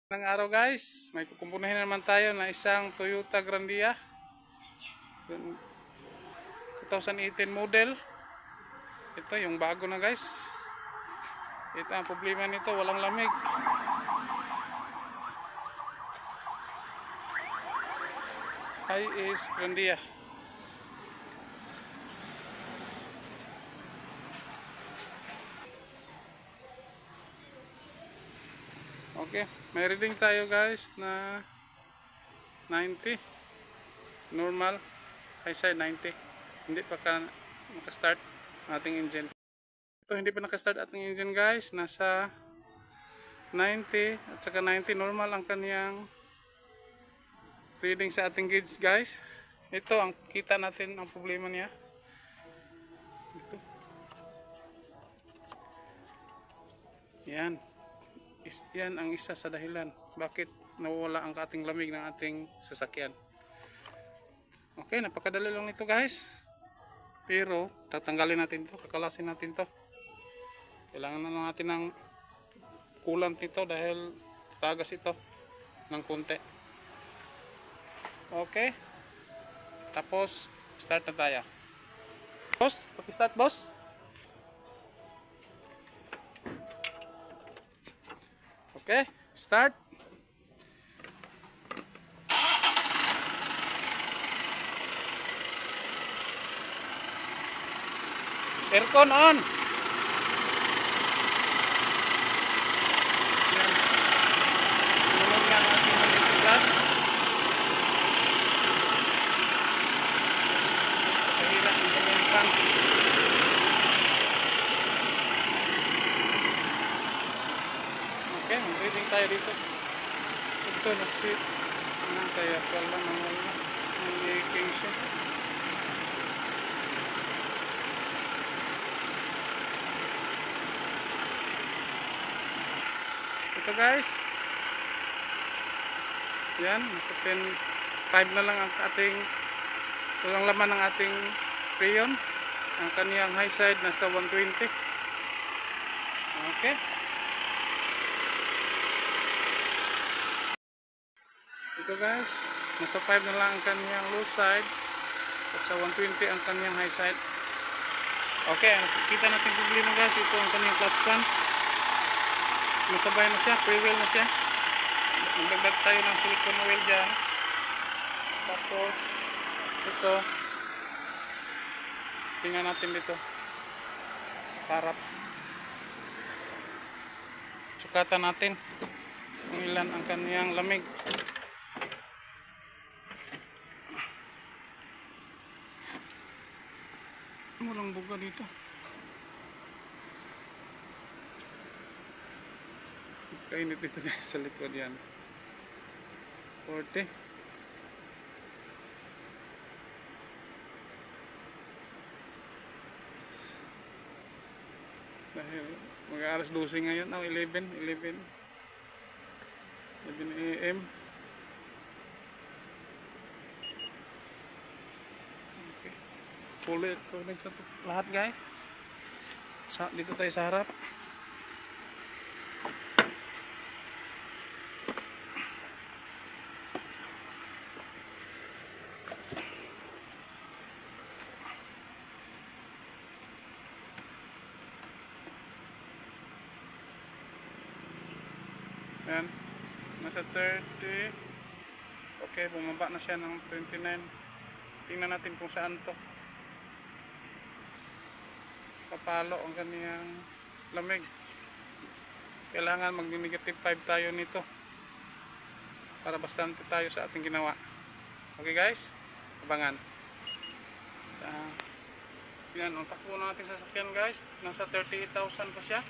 Ng araw guys, may kukumpunahin na naman tayo na isang Toyota Grandia 2018 model. Ito yung bago na guys. Ito ang problema nito, walang lamig. Hi is Grandia. Okay, may reading tayo guys na 90 normal, high side 90. Hindi pa naka-start ating engine. Ito hindi pa naka-start ating engine guys, nasa 90 at saka 90 normal ang kaniyang reading sa ating gauge guys. Ito ang kita natin ang problema niya. Ito. Yan. Yan ang isa sa dahilan bakit nawawala ang ating lamig ng ating sasakyan. Okay, napakadali lang nito guys. Pero tatanggalin natin to, kakalasin natin to. Kailangan na lang natin ng coolant nito dahil tagas ito ng konti. Okay. Tapos start na tayo. Boss, paki-start boss. Okay, start. Aircon on. Tulog na natin ang gas. Kahirap ang pagkalipan. Okay, mag-reading tayo dito. Ito na seat. Kaya pala nawala. Nag-leaking siya. Ito guys. Yan, nasa 10.5 na lang ang ating walang laman ng ating freon. Ang kaniyang high side nasa 120. Okay. Ito guys, nasa 5 na lang ang kaniyang low side at sa 120 ang kaniyang high side. Okay, kita natin problema guys. Ito ang kaniyang clutch pan. Masabay na siya, pre-wheel na siya. Magdagdag tayo ng silicone oil dyan. Tapos ito, tingnan natin dito sa harap. Sukatan natin kung ilan ang kaniyang lamig. Walang buga dito. Kainit dito guys sa likod yan. 40. Dahil mag-aalas 12 ngayon. 11 AM. Okay. Fully electronic sa lahat guys. Dito tayo sa harap. Yan, nasa 30. Okay, bumaba na siya ng 29. Tingnan natin kung saan to papalo ang kaniyang lamig. Kailangan mag-negative 5 tayo nito para bastante tayo sa ating ginawa. Okay guys, abangan. Yan, ang takbo natin sa sasakyan guys, nasa 38,000 pa siya.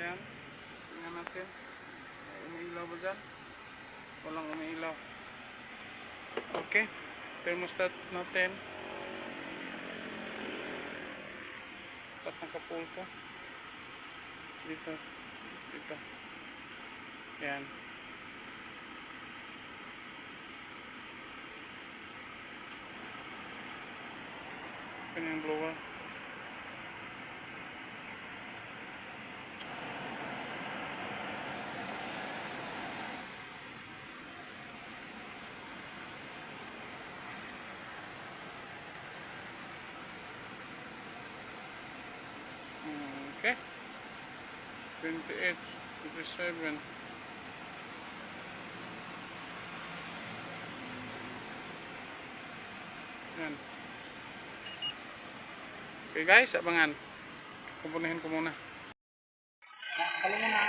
Yan, tingnan natin. Umiilaw ba dyan? Walang umiilaw. Okay, thermostat natin. Dapat nakapull to. Dito. Yan. Kanyang blower. Okay? 28, 27. Yan. Okay guys, abangan. Kumpunihin ko muna. Kalo muna.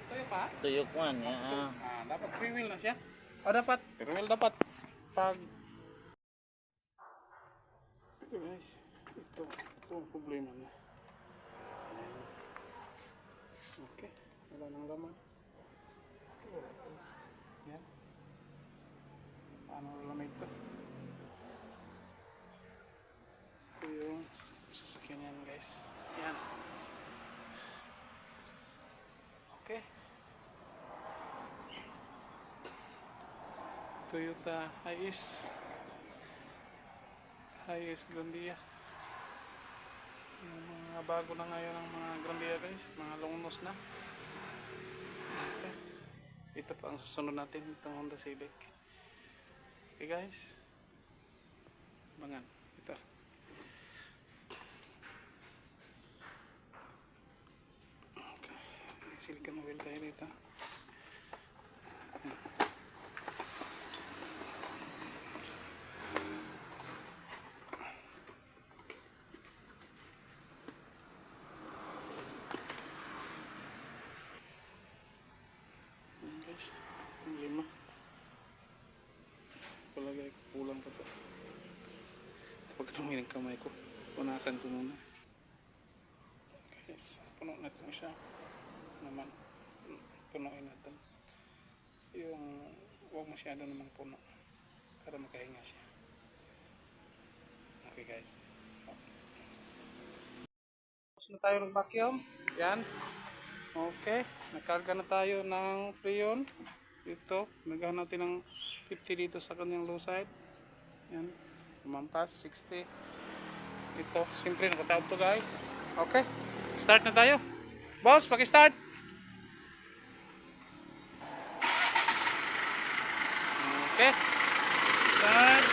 Tuyo pa? Tuyok man, ya. Dapat free wheel na siya. Dapat. Free wheel dapat. Pag ito guys. Ito ang problema na. Okay. Wala nang laman. Yan. Paano laman ito? Ito yung sasakyan yan guys. Yan. Okay. Toyota Hiace Grandia. Yung mga bago na ngayon ang mga Grandia guys, mga longnos na. Okay. Ito pa ang susunod natin, itong Honda Civic. Okay guys, abangan ito. Okay. Silicone wheel tayo dito. Guys, itong 5 palagay ko kulang pa ito. Pag dumi ng kamay ko, punasan ko muna. Guys, puno natin siya naman, punuin natin yung huwag masyado namang puno para makahinga siya. Okay guys, tapos na tayo ng vacuum. Yan. Okay, nakarga na tayo ng Freon. Ito, nagahan natin ng 50 dito sa kanyang low side. Yan, lumampas 60. Ito, simple nakatawag to guys. Okay, start na tayo. Boss, paki-start. Okay, start.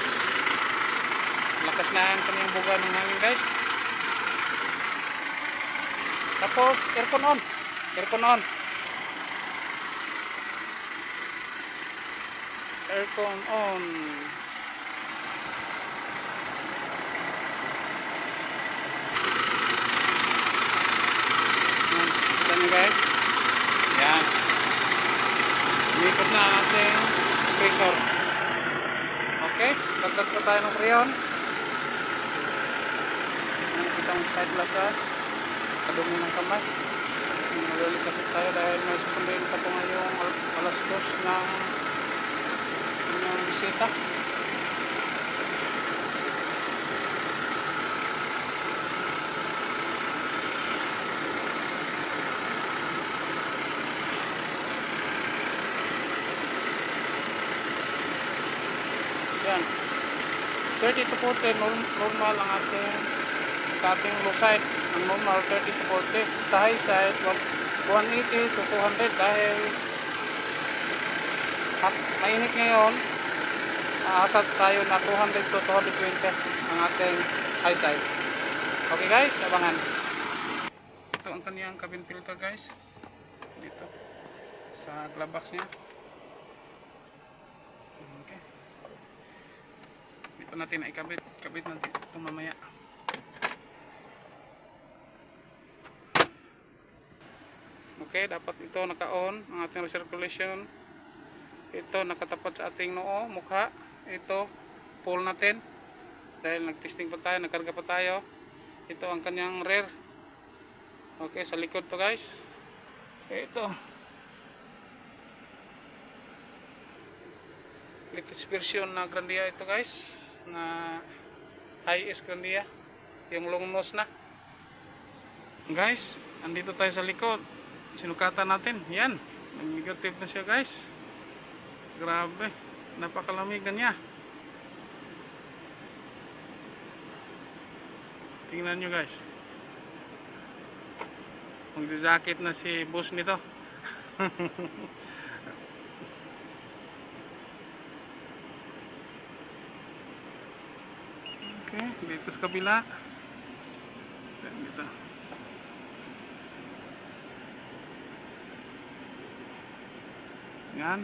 Lakas na ang kanyang buga ng hangin guys. Tapos, aircon on. Aircon on. Aircon on. Kita nyo guys. Yan. Umikot na ang ating compressor. Okay. Dagdag pa tayo ng freon. Kita ang side blast gas. Kadumi ng kamay. Nagalikas tayo dahil may susunduin pa po ngayong alas 2 ng inyong bisita. Yan. 30 to 40 normal ang ating sa ating low side. Ang normal 30 to 40. Sa high side 180 to 200 dahil mainit ngayon. Aasat tayo na 200 to 220 ang ating high side. Okay guys, abangan. Ito ang kaniyang cabin filter guys. Dito sa glove box niya. Okay. Dito natin na ikabit. Kabit natin ito mamaya. Okay, dapat ito naka-on ang ating recirculation. Ito nakatapat sa ating noo, mukha. Ito, pull natin. Dahil nag-testing pa tayo, nagkarga pa tayo. Ito ang kanyang rear. Okay, sa likod to guys. Ito. Latest version na Grandia ito guys. Na Hiace Grandia. Yung long nose na. Guys, andito tayo sa likod. Sinukatan natin, yan, negative na siya guys. Grabe, napakalamig na niya. Tingnan nyo guys. Magja-jacket na si boss nito. Okay, dito sa kabila. Dito. Yan.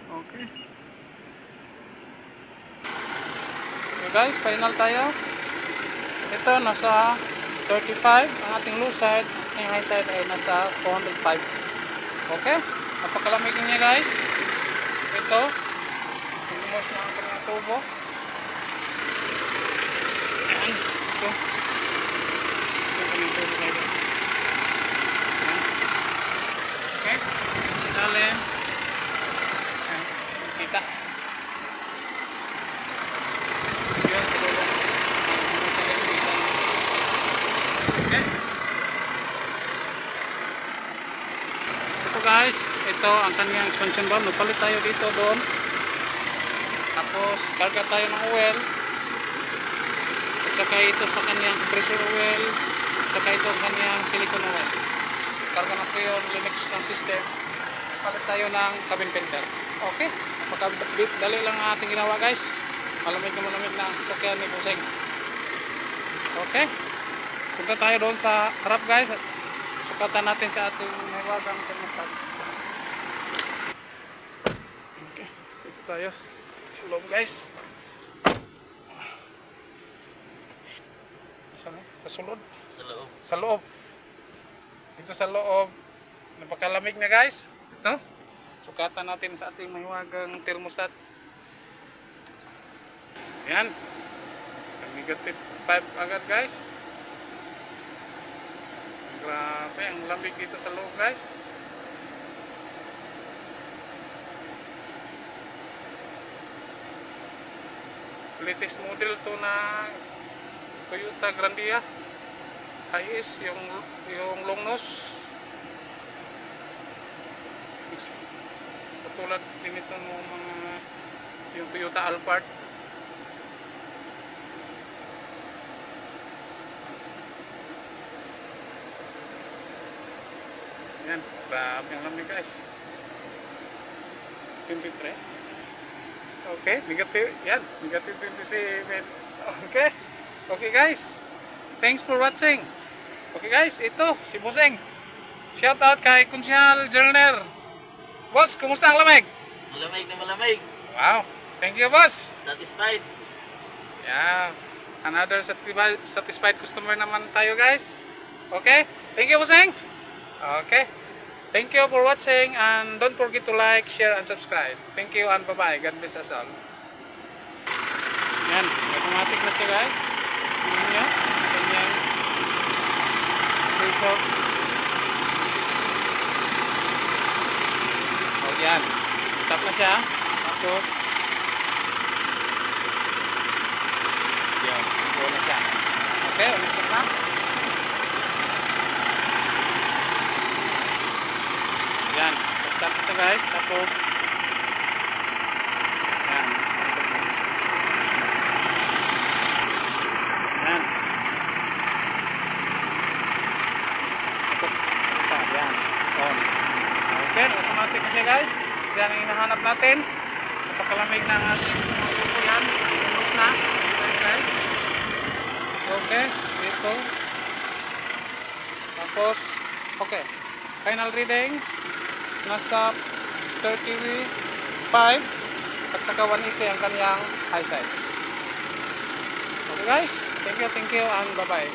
Okay. Okay guys, final tayo. Ito nasa 35 ang ating low side, ang high side ay nasa 405. Okay? Napakalamig niya guys. Ito, lumos na ang kanyang tubo. Ayan, ito. Ito ang kanyang tubo guys. Ayan. Okay? Silalim. Ayan, kita. Ayan, tulong. Okay? Ito guys, ito ang kanyang expansion valve. Nagpalit tayo dito doon. Tapos, karga tayo ng oil. At saka ito sa kanyang compressor oil. At saka ito ang kanyang silicone oil. Karga na po yung Linux ng system. Palit tayo ng cabin filter. Okay? Dali lang ang ating ginawa guys. Malamig na malamig na ang sasakyan ni Buseng. Okay? Punta tayo doon sa harap guys. Sukatan natin sa ating mahiwagang thermostat. Okay. Dito tayo. Sa loob guys. Sa sulod? Sa loob. Sa loob. Dito sa loob. Napakalamig na guys. Ito. Sukatan natin sa ating mahiwagang thermostat. Yan. Negative 5 agad guys. Grabe, ang lamig dito sa loob guys. Latest model to na Toyota Grandia IS, yung long nose. Katulad din ito ng mga yung Toyota Alphard. Yan, grabe ang lamig guys. 23. Okay, negative, yan, negative 27. Okay, okay guys. Thanks for watching. Okay guys, ito, si Buseng. Shout out kay Kunsyal Journer. Boss, kumusta ang lamig? Malamig na malamig. Wow, thank you boss. Satisfied. Yeah, another satisfied customer naman tayo guys. Okay, thank you Buseng. Okay. Thank you for watching and don't forget to like, share, and subscribe. Thank you and bye-bye. God bless us all. Yan. Automatic na siya guys. Tingnan nyo. Ganyan. Pressure. O yan. Stop na siya. Tapos. Yan. Go na siya. Okay. Ulit na. Yan, stop ito guys, tapos yan, yan, tapos ito, yan, on. Okay, automatic na siya guys. Yan ang hinahanap natin. Napakalamig na ang ating mga tubo yan, tapos na guys. Okay, dito, tapos okay, final reading nasa 35 at saka 180 ang kanyang high side. Okay guys, thank you and bye bye.